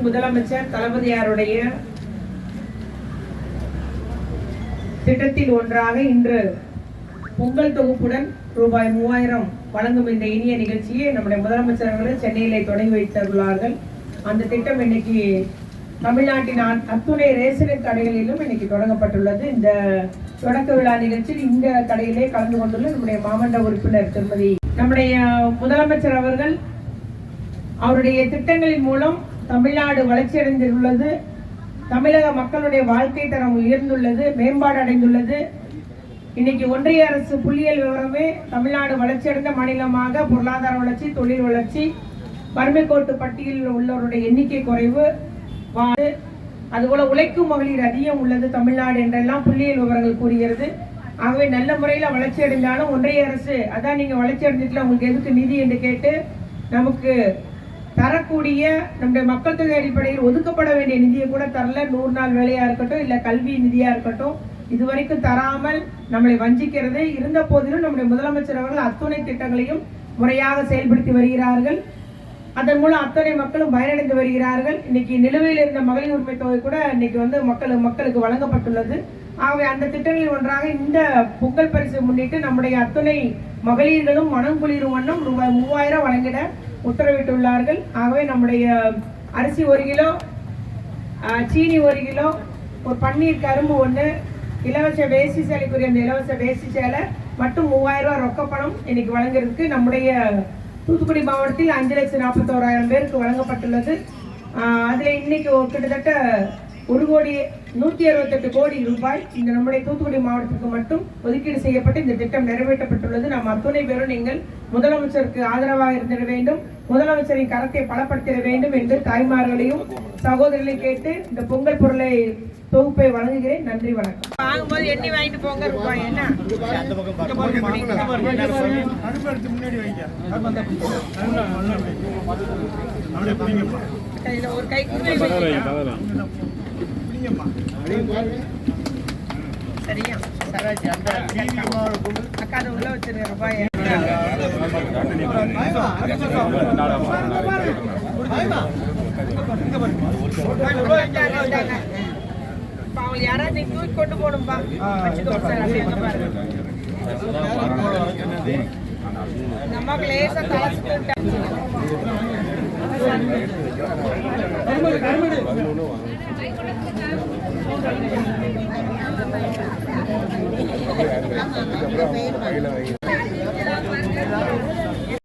முதலமைச்சர் தளபதியாருடைய திட்டத்தில் ஒன்றாக இன்று பொங்கல் தொகுப்புடன் ரூபாய் 3000 வழங்கும் இந்த இனிய நிகழ்ச்சியை நம்முடைய முதலமைச்சர் அவர்கள் சென்னையிலே தொடங்கி வைத்துள்ளார்கள். அந்த திட்டம் இன்னைக்கு தமிழ்நாட்டின் அத்துணை ரேஷன் கடைகளிலும் இன்னைக்கு தொடங்கப்பட்டுள்ளது. இந்த தொடக்க விழா நிகழ்ச்சியில் இந்த கடையிலே கலந்து கொண்டுள்ள நம்முடைய மாமன்ற உறுப்பினர் திருமதி நம்முடைய முதலமைச்சர் அவர்கள் அவருடைய திட்டங்களின் மூலம் தமிழ்நாடு வளர்ச்சி அடைந்துள்ளது. தமிழக மக்களுடைய வாழ்க்கை தரம் உயர்ந்துள்ளது, மேம்பாடு அடைந்துள்ளது. இன்னைக்கு ஒன்றிய அரசு புள்ளியியல் விவரமே தமிழ்நாடு வளர்ச்சி அடைந்த மாநிலமாக பொருளாதார வளர்ச்சி, தொழில் வளர்ச்சி, வறுமை கோட்டு பட்டியலில் உள்ளவருடைய எண்ணிக்கை குறைவு, அதுபோல உழைக்கும் மகளிர் அதிகம் உள்ளது தமிழ்நாடு என்றெல்லாம் புள்ளியியல் விவரங்கள் கூறுகிறது. ஆகவே நல்ல முறையில் வளர்ச்சி அடைந்தாலும் ஒன்றிய அரசு அதான் நீங்க வளர்ச்சி அடைஞ்சிட்டுல உங்களுக்கு எதுக்கு நிதி என்று கேட்டு நமக்கு தரக்கூடிய நம்முடைய மக்கள் தொகை அடிப்படையில் ஒதுக்கப்பட வேண்டிய நிதியை கூட தரல. 100 நாள் வேலையா இருக்கட்டும், இல்ல கல்வி நிதியா இருக்கட்டும், இதுவரைக்கும் தராமல் நம்மளை வஞ்சிக்கிறது. இருந்த போதிலும் நம்முடைய முதலமைச்சர் அவர்கள் அத்துணை திட்டங்களையும் முறையாக செயல்படுத்தி வருகிறார்கள். அதன் மூலம் அத்தனை மக்களும் பயனடைந்து வருகிறார்கள். இன்னைக்கு நிலுவையில் இருந்த மகளிர் உரிமை தொகை கூட இன்னைக்கு மக்களுக்கு வழங்கப்பட்டுள்ளது. ஆகவே அந்த திட்டங்களில் ஒன்றாக இந்த பொங்கல் பரிசு முன்னிட்டு நம்முடைய அத்துணை மகளிர்களும் மனம் குளிரும் வண்ணம் ரூபாய் 3000 வழங்கிட உத்தரவிட்டுள்ளார்கள். ஆகவே நம்முடைய அரிசி 1 கிலோ, சீனி 1 கிலோ, ஒரு பன்னீர் கரும்பு 1, இலவச வேஷ்டி சேலைக்குரிய அந்த இலவச வேஷ்டி சேலை மற்றும் 3000 ரூபாய் ரொக்கப்பணம் இன்னைக்கு வழங்குறதுக்கு நம்முடைய தூத்துக்குடி மாவட்டத்தில் 5,41,000 பேருக்கு வழங்கப்பட்டுள்ளது. அதுல இன்னைக்கு கிட்டத்தட்ட 1,168 கோடி ரூபாய் இந்த நம்முடைய தூத்துக்குடி மாவட்டத்துக்கு மட்டும் ஒதுக்கீடு செய்யப்பட்டு இந்த திட்டம் நிறைவேற்றப்பட்டுள்ளது. நாம் அத்துணை பேரும் நீங்கள் முதலமைச்சருக்கு ஆதரவாக இருந்திட வேண்டும், முதலமைச்சரின் கரத்தை பலப்படுத்திட வேண்டும் என்று தாய்மார்களையும் சகோதரர்களையும் கேட்டு இந்த பொங்கல் பொருளை தொகுப்பை வழங்குகிறேன். நன்றி, வணக்கம். வாங்கும்போது எண்ணி வாங்கிட்டு போங்க ரூபாய் என்ன ஒரு கை சரியா அக்கா உள்ள வச்சிருக்க ரூபாய் அவங்க யாராவது தூக்கி கொண்டு போகணும்பா. நமக்கு லேசா கலந்து